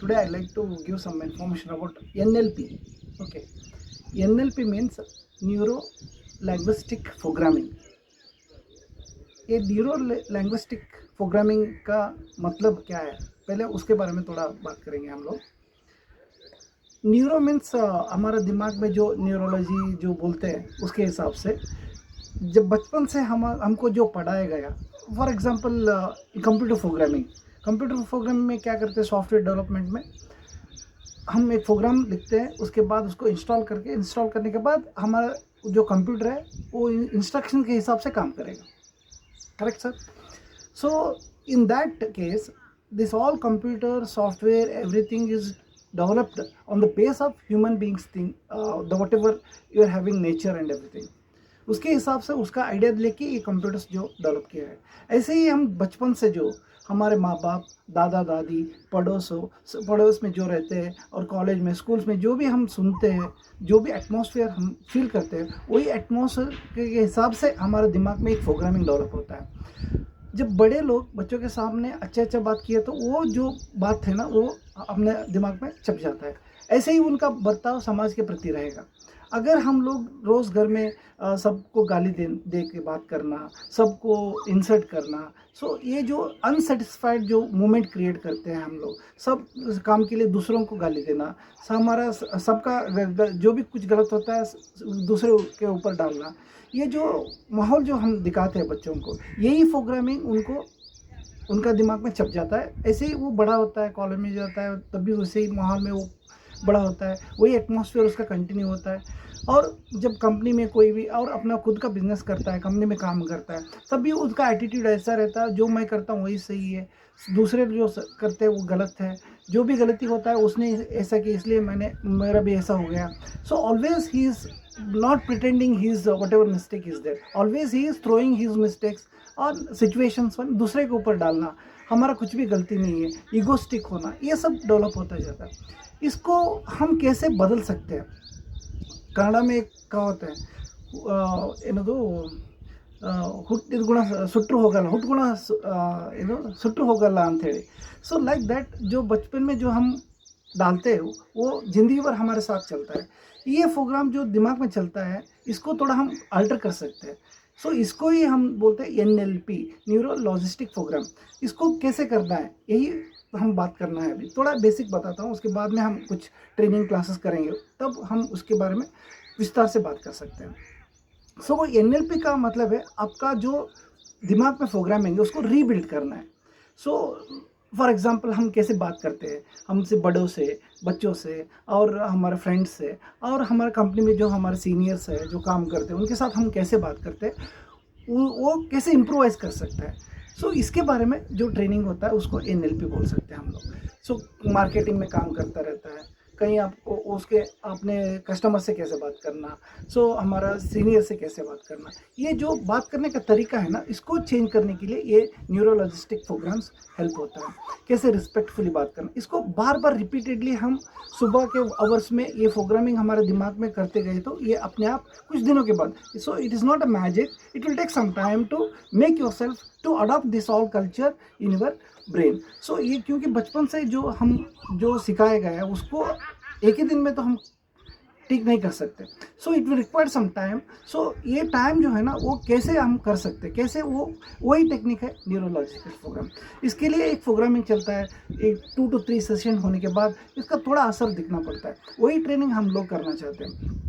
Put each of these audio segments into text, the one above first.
Today I'd like to give some information about NLP. Okay, NLP means Neuro Linguistic Programming. ये neuro linguistic programming का मतलब क्या है, पहले उसके बारे में थोड़ा बात करेंगे हम लोग। न्यूरो मीन्स हमारा दिमाग में जो न्यूरोलॉजी जो बोलते हैं उसके हिसाब से जब बचपन से हमको जो पढ़ाया गया, फॉर एग्जांपल कंप्यूटर प्रोग्रामिंग में क्या करते हैं, सॉफ्टवेयर डेवलपमेंट में हम एक प्रोग्राम लिखते हैं, उसके बाद उसको इंस्टॉल करने के बाद हमारा जो कंप्यूटर है वो इंस्ट्रक्शन के हिसाब से काम करेगा। Correct sir? So in that case this all computer software everything is developed on the base of human beings thing, the whatever you are having nature and everything, उसके हिसाब से उसका आइडिया लेके ये कंप्यूटर्स जो डेवलप किया है। ऐसे ही हम बचपन से जो हमारे माँ बाप, दादा दादी, पड़ोस में जो रहते हैं और कॉलेज में, स्कूल्स में जो भी हम सुनते हैं, जो भी एटमॉस्फेयर हम फील करते हैं, वही एटमॉस्फेयर के हिसाब से हमारे दिमाग में एक प्रोग्रामिंग डेवलप होता है। जब बड़े लोग बच्चों के सामने अच्छा बात किए तो वो जो बात है ना वो अपने दिमाग में छप जाता है। ऐसे ही उनका बर्ताव समाज के प्रति रहेगा। अगर हम लोग रोज़ घर में सबको गाली दे के बात करना, सबको इंसल्ट करना, सो ये जो अनसेटिस्फाइड जो मोमेंट क्रिएट करते हैं हम लोग, सब काम के लिए दूसरों को गाली देना, हमारा सबका जो भी कुछ गलत होता है दूसरे के ऊपर डालना, ये जो माहौल जो हम दिखाते हैं बच्चों को, यही प्रोग्रामिंग उनका दिमाग में छप जाता है। ऐसे ही वो बड़ा होता है, कॉलेज में जाता है, तब भी उसी माहौल में वो बड़ा होता है, वही एटमॉस्फेयर उसका कंटिन्यू होता है। और जब कंपनी में कोई भी और अपना खुद का बिजनेस करता है, कंपनी में काम करता है, तब भी उसका एटीट्यूड ऐसा रहता है, जो मैं करता हूँ वही सही है, दूसरे जो करते हैं वो गलत है, जो भी गलती होता है उसने ऐसा किया इसलिए मेरा भी ऐसा हो गया। So always he is not pretending his whatever mistake is there, always he is throwing his mistakes और situations पर दूसरे के ऊपर डालना, हमारा कुछ भी गलती नहीं है, ईगोस्टिक होना, ये सब डेवलप होता जाता है। इसको हम कैसे बदल सकते हैं? कन्नड़ में एक कहावत है, ಏನದು ಹುಟ್ಟಿದ ಗುಣ ಸುಟ್ಟರು ಹೋಗಲ್ಲ, ಹುಟ್ಟು ಗುಣ ಸುಟ್ಟರು ಹೋಗಲ್ಲ ಅಂಥೇಳಿ। सो लाइक दैट जो बचपन में जो हम डालते हैं वो ज़िंदगी भर हमारे साथ चलता है। ये प्रोग्राम जो दिमाग में चलता है इसको थोड़ा हम अल्टर कर सकते हैं। सो इसको ही हम बोलते हैं NLP, न्यूरो लॉजिस्टिक प्रोग्राम। इसको कैसे करना है यही हम बात करना है। अभी थोड़ा बेसिक बताता हूँ, उसके बाद में हम कुछ ट्रेनिंग क्लासेस करेंगे, तब हम उसके बारे में विस्तार से बात कर सकते हैं। सो वो NLP का मतलब है आपका जो दिमाग में प्रोग्रामिंग है उसको रीबिल्ड करना है। सो फॉर एग्ज़ाम्पल हम कैसे बात करते हैं हमसे बड़ों से, बच्चों से और हमारे फ्रेंड्स से, और हमारे कंपनी में जो हमारे सीनियर्स है जो काम करते हैं उनके साथ हम कैसे बात करते हैं, वो कैसे इम्प्रोवाइज़ कर सकता है। सो इसके बारे में जो ट्रेनिंग होता है उसको NLP बोल सकते हैं हम लोग। सो मार्केटिंग में काम करता रहता है, कहीं आपको उसके अपने कस्टमर से कैसे बात करना, सो हमारा सीनियर से कैसे बात करना, ये जो बात करने का तरीका है ना, इसको चेंज करने के लिए ये न्यूरोलॉजिस्टिक प्रोग्राम्स हेल्प होता है। कैसे रिस्पेक्टफुली बात करना, इसको बार बार रिपीटेडली हम सुबह के आवर्स में ये प्रोग्रामिंग हमारे दिमाग में करते गए तो ये अपने आप कुछ दिनों के बाद, so it is not a magic, it will take some time to make yourself to adopt this all culture in your brain. So ये क्योंकि बचपन से जो सिखाया गया है उसको एक ही दिन में तो हम ठीक नहीं कर सकते। So it will require some time. So ये टाइम जो है ना वो कैसे हम कर सकते हैं, कैसे वही टेक्निक है न्यूरोलॉजिकल प्रोग्राम। इसके लिए एक प्रोग्रामिंग चलता है, एक 2 to 3 सेशन होने के बाद इसका थोड़ा असर दिखना पड़ता है। वही ट्रेनिंग हम लोग करना चाहते हैं।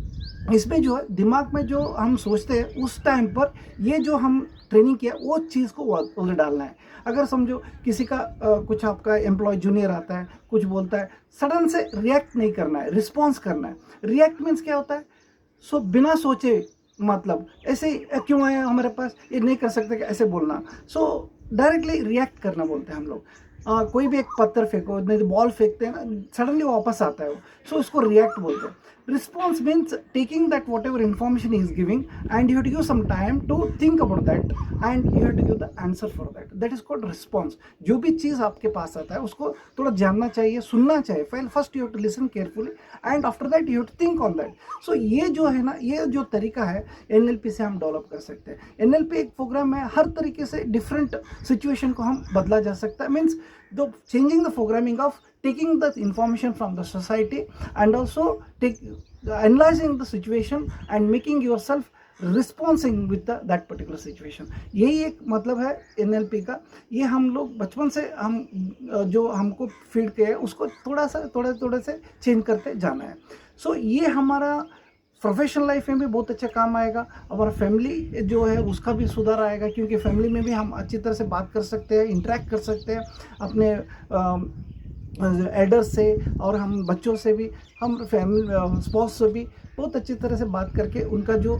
इसमें जो है दिमाग में जो हम सोचते हैं उस टाइम पर ये जो हम ट्रेनिंग किया वो चीज़ को उधर डालना है। अगर समझो किसी का कुछ आपका एम्प्लॉय जूनियर आता है, कुछ बोलता है, सडन से रिएक्ट नहीं करना है, रिस्पॉन्स करना है। रिएक्ट मीन्स क्या होता है? सो बिना सोचे, मतलब ऐसे क्यों आया हमारे पास, ये नहीं कर सकते कि ऐसे बोलना। सो डायरेक्टली रिएक्ट करना बोलते हैं हम लोग। कोई भी एक पत्थर फेंको, नहीं बॉल फेंकते हैं ना, सडनली वापस आता है वो, सो उसको रिएक्ट बोलते हैं। Response means taking that whatever information he is giving and you have to give some time to think about that and you have to give the answer for that. That is called response. जो भी चीज़ आपके पास आता है उसको थोड़ा जानना चाहिए, सुनना चाहिए। First you have to listen carefully and after that you have to think on that. So ये जो है ना, ये जो तरीका है NLP से हम डेवलप कर सकते हैं। NLP एक प्रोग्राम है, हर तरीके से डिफरेंट सिचुएशन को हम बदला जा सकता है। Means the changing the programming of taking the information from the society and also analyzing the situation and making yourself responding with that particular situation, यही एक मतलब है NLP का। ये हम लोग बचपन से हम जो हमको फीड किया है उसको थोड़े से चेंज करते जाना है। सो ये हमारा प्रोफेशनल लाइफ में भी बहुत अच्छा काम आएगा, हमारा फैमिली जो है उसका भी सुधार आएगा, क्योंकि फैमिली में भी हम अच्छी तरह से बात कर सकते हैं, इंटरेक्ट कर सकते हैं अपने एल्डर्स से, और हम बच्चों से भी, हम फैमिली स्पाउस से भी बहुत अच्छी तरह से बात करके उनका जो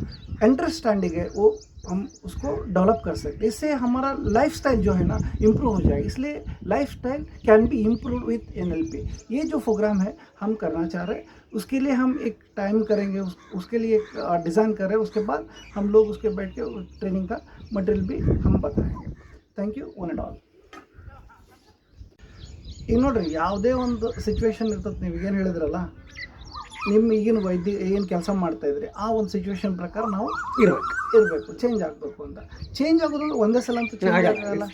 अंडरस्टैंडिंग है वो हम उसको डेवलप कर सकते हैं। इससे हमारा लाइफस्टाइल जो है ना इम्प्रूव हो जाएगा। इसलिए lifestyle can be improve with NLP। ये जो प्रोग्राम है हम करना चाह रहे हैं, उसके लिए हम एक टाइम करेंगे, उसके लिए एक डिज़ाइन कर रहे हैं, उसके बाद हम लोग उसके बैठ के ट्रेनिंग का मटेरियल भी हम बताएंगे। Thank you one and all. ಈಗ ನೋಡ್ರಿ, ಯಾವುದೇ ಒಂದು ಸಿಚುವೇಶನ್ ಇರ್ತದೆ, ನೀವು ಏನು ಹೇಳಿದ್ರಲ್ಲ, ನಿಮ್ಮ ಈಗಿನ ವೈದ್ಯ ಏನು ಕೆಲಸ ಮಾಡ್ತಾಯಿದ್ರಿ ಆ ಒಂದು ಸಿಚುವೇಶನ್ ಪ್ರಕಾರ ನಾವು ಇರಬೇಕು, ಚೇಂಜ್ ಆಗಬೇಕು ಅಂತ. ಚೇಂಜ್ ಆಗೋದು ಒಂದೇ ಸಲ ಅಂತ ಚೇಂಜ್ ಆಗಲ್ಲ,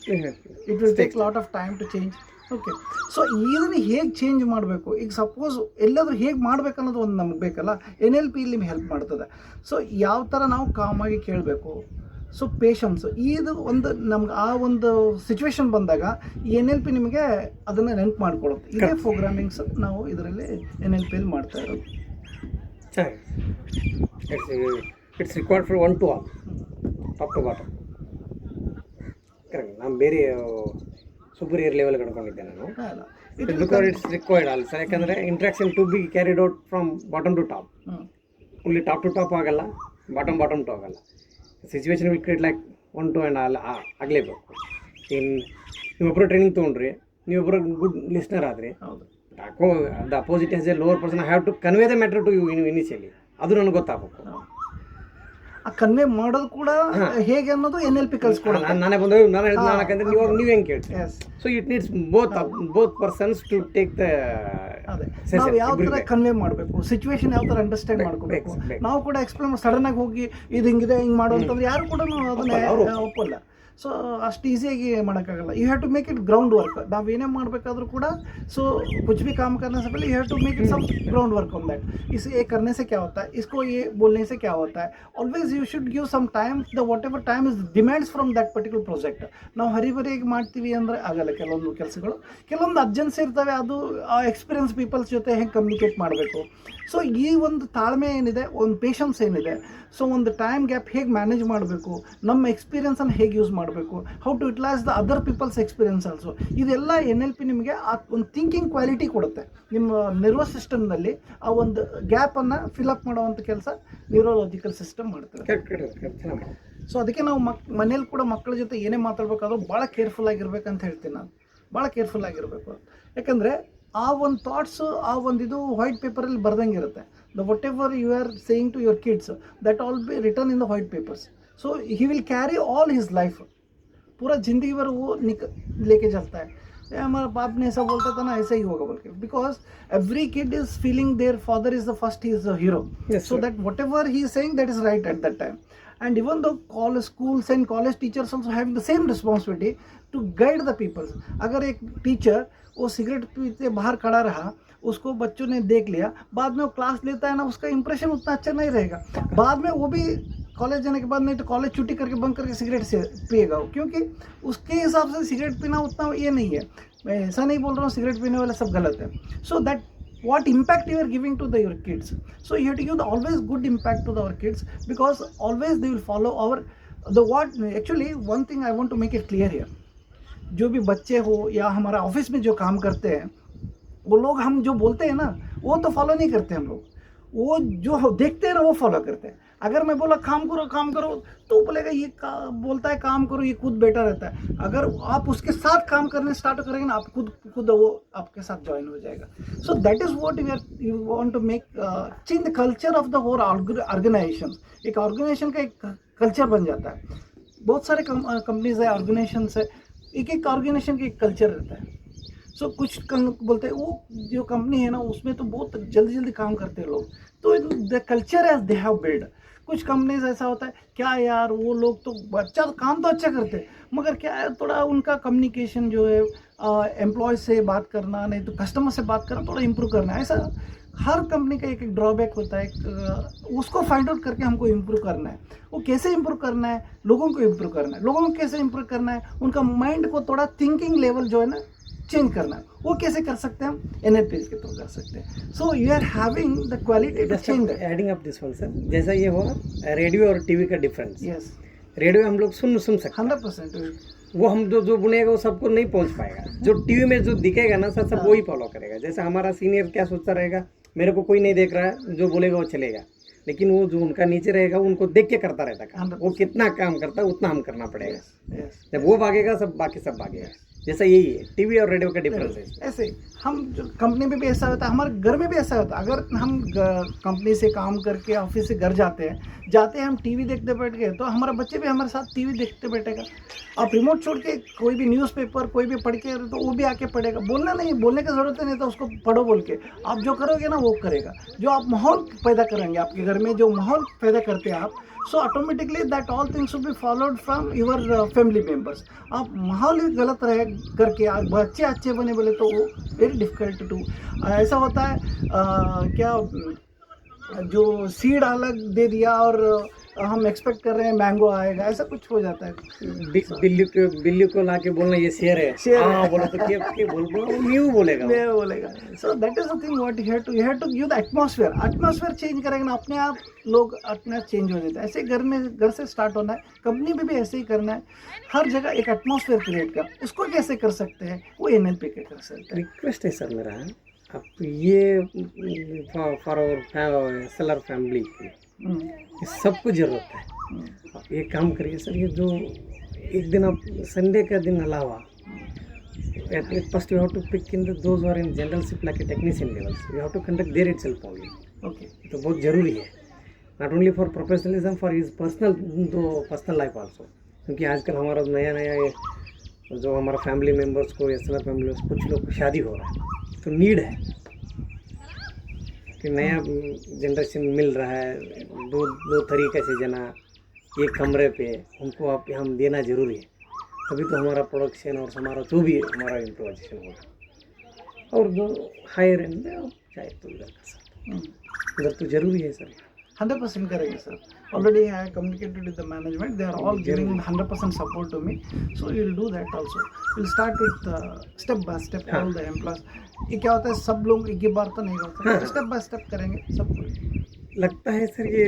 it will take lot of time to change. Okay, so ಇದನ್ನು ಹೇಗೆ ಚೇಂಜ್ ಮಾಡಬೇಕು, ಈಗ ಸಪೋಸ್ ಎಲ್ಲಾದರೂ ಹೇಗೆ ಮಾಡಬೇಕು ಅನ್ನೋದು ಒಂದು ನಮ್ಗೆ ಬೇಕಲ್ಲ, NLP ಇಲ್ಲಿ ನಿಮ್ಗೆ ಹೆಲ್ಪ್ ಮಾಡ್ತದೆ. ಸೊ ಯಾವ ಥರ ನಾವು ಕಾಮಾಗಿ ಕೇಳಬೇಕು, ಸೊ ಪೇಷನ್ಸ್, ಇದು ಒಂದು ನಮ್ಗೆ ಆ ಒಂದು ಸಿಚುವೇಶನ್ ಬಂದಾಗ ಈ NLP ನಿಮಗೆ ಅದನ್ನು ನೆನಪು ಮಾಡ್ಕೊಳ್ಳುತ್ತೆ. ಇದೇ ಪ್ರೋಗ್ರಾಮಿಂಗ್ಸ್ ನಾವು ಇದರಲ್ಲಿ NLPಯಲ್ಲಿ ಮಾಡ್ತಾ ಇರೋದು. It's required for 1 to all, top to bottom. Correct. ನಾನು ಬೇರೆ ಸುಪೀರಿಯರ್ ಲೆವೆಲ್ ಕಳ್ಕೊಂಡಿದ್ದೆ ನಾನು, ಬಿಕಾಸ್ ಇಟ್ಸ್ ರಿಕ್ವೈರ್ಡ್ ಆಲ್ಸೋ. ಯಾಕಂದರೆ interaction to be carried out from bottom to top, ಇಲ್ಲಿ ಟಾಪ್ ಟು ಟಾಪ್ ಆಗಲ್ಲ, ಬಾಟಮ್ ಟು ಆಗಲ್ಲ. Situation will create like 1 to and ಆಗಲೇಬೇಕು. ನೀವೊಬ್ಬರು ಟ್ರೈನಿಂಗ್ ತೊಗೊಂಡ್ರಿ, ನೀವೊಬ್ಬರು ಗುಡ್ ಲಿಸ್ನರ್ ಆದರೆ, the opposite has a lower person, have to convey the matter to you initially. ಅದು ನನಗೆ ಗೊತ್ತಾಗಬೇಕು. ಆ ಕನ್ವೆ ಮಾಡೋದು ಕೂಡ ಹೇಗೆ ಅನ್ನೋದು NLP ಕಲಿಸ್ಕೊಡೋದು. ನಾನೇ ಬಂದು ನಾನು ಯಾಕಂದ್ರೆ ನೀವು ಹೆಂಗೆ ಕೇಳ್ತೀವಿ. So it needs both persons to take the, ನಾವು ಯಾವ ಥರ ಕನ್ವೆ ಮಾಡಬೇಕು, ಸಿಚುವೇಶನ್ ಯಾವ ಥರ ಅಂಡರ್ಸ್ಟ್ಯಾಂಡ್ ಮಾಡ್ಕೋಬೇಕು. ನಾವು ಕೂಡ ಎಕ್ಸ್ಪ್ಲೇನ್ ಸಡನ್ ಆಗಿ ಹೋಗಿ ಇದು ಹಿಂಗಿದೆ ಹಿಂಗೆ ಮಾಡು ಅಂತಂದ್ರೆ ಯಾರು ಕೂಡ ಅದನ್ನ ಒಪ್ಪಲ್ಲ. ಸೊ ಅಷ್ಟು ಈಸಿಯಾಗಿ ಮಾಡೋಕ್ಕಾಗಲ್ಲ. You have to make it ground work. ನಾವು ಏನೇ ಮಾಡಬೇಕಾದ್ರೂ ಕೂಡ, ಸೊ कुछ भी काम करने से पहले you have to make it some ground work on that. इसे ये करने से क्या होता है, इसको ये बोलने से क्या होता है. Always you should give some time, the whatever time is demands from that particular project. ನಾವು ಹರಿಬರಿಯಾಗಿ ಮಾಡ್ತೀವಿ ಅಂದರೆ ಆಗಲ್ಲ. ಕೆಲವೊಂದು ಕೆಲಸಗಳು ಕೆಲವೊಂದು ಅರ್ಜೆನ್ಸಿ ಇರ್ತವೆ, ಅದು ಆ ಎಕ್ಸ್ಪೀರಿಯನ್ಸ್ ಪೀಪಲ್ಸ್ ಜೊತೆ ಹೆಂಗೆ ಕಮ್ಯುನಿಕೇಟ್ ಮಾಡಬೇಕು. ಸೊ ಈ ಒಂದು ತಾಳ್ಮೆ ಏನಿದೆ, ಒಂದು ಪೇಷನ್ಸ್ ಏನಿದೆ, ಸೊ ಒಂದು ಟೈಮ್ ಗ್ಯಾಪ್ ಹೇಗೆ ಮ್ಯಾನೇಜ್ ಮಾಡಬೇಕು, ನಮ್ಮ ಎಕ್ಸ್ಪೀರಿಯನ್ಸನ್ನು ಹೇಗೆ ಯೂಸ್ ಮಾಡಬೇಕು, how to utilise the other people's experience also, ಇದೆಲ್ಲ NLP ನಿಮಗೆ ಆ ಒಂದು ಥಿಂಕಿಂಗ್ ಕ್ವಾಲಿಟಿ ಕೊಡುತ್ತೆ. ನಿಮ್ಮ ನರ್ವಸ್ ಸಿಸ್ಟಮ್ನಲ್ಲಿ ಆ ಒಂದು ಗ್ಯಾಪನ್ನು ಫಿಲಪ್ ಮಾಡುವಂಥ ಕೆಲಸ ನ್ಯೂರೋಲಾಜಿಕಲ್ ಸಿಸ್ಟಮ್ ಮಾಡ್ತಾರೆ. ಸೊ ಅದಕ್ಕೆ ನಾವು ಮನೇಲಿ ಕೂಡ ಮಕ್ಕಳ ಜೊತೆ ಏನೇ ಮಾತಾಡಬೇಕಾದ್ರೂ ಭಾಳ ಕೇರ್ಫುಲ್ ಆಗಿರ್ಬೇಕಂತ ಹೇಳ್ತೀನಿ ನಾನು. ಭಾಳ ಕೇರ್ಫುಲ್ ಆಗಿರಬೇಕು. ಯಾಕಂದರೆ ಆ ಒಂದು ಥಾಟ್ಸು, ಆ ಒಂದು ಇದು ವೈಟ್ ಪೇಪರಲ್ಲಿ ಬರ್ದಂಗೆ ಇರುತ್ತೆ. The whatever you are saying to your kids, that all be return in the white papers. So he will carry all his life, पूरा ज़िंदगी भर वो लेके चलता है. हमारा बाप ने ऐसा बोलता था ना, ऐसा ही होगा बोल के, because every kid is feeling their father is the first, he is the hero. So that what ever he is saying, that is right at that time. And even though college schools and college teachers also having the same responsibility to guide the people. अगर एक teacher वो cigarette पीते बाहर खड़ा रहा, उसको बच्चों ने देख लिया, बाद में वो क्लास लेता है ना, उसका इंप्रेशन उतना अच्छा नहीं रहेगा. बाद में वो भी कॉलेज जाने के बाद नहीं तो कॉलेज छुट्टी करके बंक करके सिगरेट से पिएगा, क्योंकि उसके हिसाब से सिगरेट पीना उतना ये नहीं है. मैं ऐसा नहीं बोल रहा हूँ सिगरेट पीने वाले सब गलत है. So that what impact you are giving to your kids. So you have to give the always good impact to our kids, because always they will follow our what actually one thing I want to make it clear here. जो भी बच्चे हो या हमारा office में जो काम करते हैं, वो लोग हम जो बोलते हैं ना, वो तो फॉलो नहीं करते हम लोग. वो जो देखते हैं ना वो फॉलो करते हैं. अगर मैं बोला काम करो तो बोलेगा ये बोलता है काम करो, ये खुद बेटर रहता है. अगर आप उसके साथ काम करने स्टार्ट करेंगे ना, आप खुद वो आपके साथ ज्वाइन हो जाएगा. So that is what you want to make change the culture of the whole organisation. एक ऑर्गेनाइजेशन का एक कल्चर बन जाता है. बहुत सारे कंपनीज है, ऑर्गेनाइजेशन है, एक ऑर्गेनाइजेशन का एक कल्चर रहता है. सो कुछ बोलते हैं वो जो कंपनी है ना, उसमें तो बहुत जल्दी काम करते हैं लोग, तो the culture as they have build. कुछ कंपनीज ऐसा होता है क्या यार, वो लोग तो अच्छा काम तो अच्छा करते हैं, मगर क्या है थोड़ा उनका कम्युनिकेशन जो है एम्प्लॉय से बात करना, नहीं तो कस्टमर से बात करना थोड़ा इम्प्रूव करना है। ऐसा हर कंपनी का एक एक ड्रॉबैक होता है, उसको फाइंड आउट करके हमको इम्प्रूव करना है। वो कैसे इम्प्रूव करना है, लोगों को इम्प्रूव करना है। लोगों को कैसे इम्प्रूव करना है, उनका माइंड को थोड़ा थिंकिंग लेवल जो है ना चेंज करना है। वो कैसे कर सकते हैं, हम NLP के थ्रू कर सकते हैं। So you are having the quality to change that. Adding up this one sir, जैसा ये हुआ रेडियो और टीवी का डिफरेंस। यस, रेडियो हम लोग सुन सकते हैं, 100%। वो हम जो बुनेगा वो सबको नहीं पहुंच पाएगा। जो टीवी में जो दिखेगा ना सर, सब वही फॉलो करेगा। जैसे हमारा सीनियर क्या सोचता रहेगा, मेरे को कोई नहीं देख रहा है, जो बोलेगा वो चलेगा, लेकिन वो जो उनका नीचे रहेगा उनको देख के करता रहता है। वो कितना काम करता है उतना हम करना पड़ेगा। जब वो भागेगा सब बाकी सब भागेगा। जैसा यही है टीवी और रेडियो का डिफरेंस है। ऐसे हम जो कंपनी में भी ऐसा होता है, हमारे घर में भी ऐसा होता है। अगर हम कंपनी से काम करके ऑफिस से घर जाते हैं हम टीवी देखते बैठ गए, तो हमारा बच्चे भी हमारे साथ टीवी देखते बैठेगा। आप रिमोट छोड़ के कोई भी न्यूज़पेपर कोई भी पढ़ के तो वो भी आके पढ़ेगा। बोलने की ज़रूरत नहीं, तो उसको पढ़ो बोल के आप जो करोगे ना वो करेगा। जो आप माहौल पैदा करेंगे आपके घर में, जो माहौल पैदा करते हैं आप, so automatically that all things will be followed from your family members. आप माहौल ही गलत रहे करके आप बच्चे अच्छे बने बोले तो वो वेरी डिफिकल्ट टू। ऐसा होता है क्या, जो सीड अलग दे दिया और हम एक्सपेक्ट कर रहे हैं मैंगो आएगा, ऐसा कुछ हो जाता है। बिल्ली को लाके बोलना ये शेर है, शेर है। हाँ बोलो तो क्या बोल न्यू बोलेगा। So that is the thing what you have to give the atmosphere change करेंगे ना, अपने आप लोग अपने चेंज हो जाता है। ऐसे घर से स्टार्ट होना है, कंपनी में भी ऐसे ही करना है। हर जगह एक एटमॉस्फेयर क्रिएट कर, उसको कैसे कर सकते हैं, वो NLP के कर सकते हैं। रिक्वेस्ट है सर मेरा, आप ये फॉर आवर सेलर फैमिली की ये सबको ज़रूरत है। आप ये काम करिए सर, ये जो एक दिन आप संडे का दिन अलावा at first you have to pick in those who are in generalship like a technician levels, you have to conduct there itself only। Okay, तो बहुत ज़रूरी है, not only for professionalism, for his personal life also. क्योंकि आजकल हमारा नया ये जो हमारा फैमिली मेम्बर्स को या सेलर फैमिली मेम्बर्स कुछ लोग को शादी हो रहा है, तो नीड है कि नया जनरेशन मिल रहा है, दो तरीके से जना एक कमरे पे उनको आप हम देना ज़रूरी है। तभी तो हमारा प्रोडक्शन और हमारा जो भी हमारा इम्प्रोवाइजेशन होगा। और जो हायर एंड चाहे तो इधर कर सकते हैं, इधर तो ज़रूरी है सर। 100% करेंगे sir. Already I have communicated with the management. They are all giving 100% support to me. So we will do that also. We'll start with step by step all the employees. ये क्या होता है, सब लोग एक ही बार तो नहीं होता, स्टेप बाय स्टेप करेंगे सबको। लगता है सर ये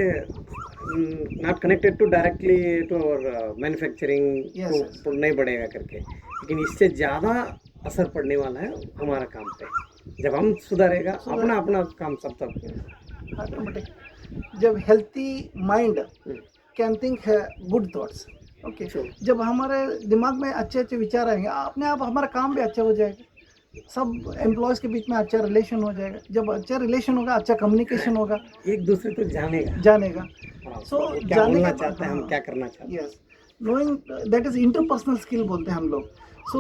not connected to directly to our manufacturing तो नहीं बढ़ेगा करके, लेकिन इससे ज़्यादा असर पड़ने वाला है हमारा काम पे। जब हम सुधारेगा अपना काम सब तक ऑटोमेटिक। जब healthy mind can think good thoughts, okay, जब हमारे दिमाग में अच्छे अच्छे विचार आएंगे, अपने आप हमारा काम भी अच्छा हो जाएगा। सब एम्प्लॉयज़ के बीच में अच्छा रिलेशन हो जाएगा। जब अच्छा रिलेशन होगा, अच्छा कम्युनिकेशन होगा, एक दूसरे को जानेगा। सो क्या बोलना चाहते हैं, हम क्या करना चाहते हैं, yes, knowing that is interpersonal skill बोलते हैं हम लोग। सो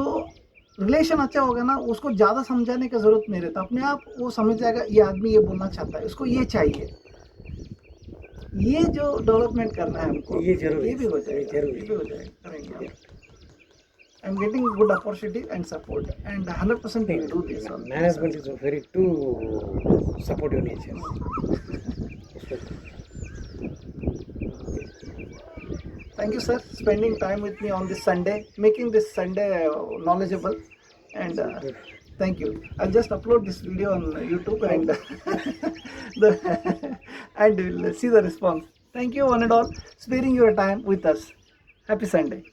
रिलेशन अच्छा होगा ना, उसको ज़्यादा समझाने की ज़रूरत नहीं रहता, अपने आप वो समझ जाएगा ये आदमी ये बोलना चाहता है, उसको ये चाहिए। ये जो डेवलपमेंट करना है हमको, ये जरूरी, ये भी हो जाएगा, करेंगे। I am getting good opportunity and support, and 100% we will do this. Management is very to support your nature. Thank you, sir, spending time with me on this Sunday, making this Sunday knowledgeable, and thank you. I'll just upload this video on YouTube and and we'll see the response. Thank you one and all, sparing your time with us. Happy Sunday.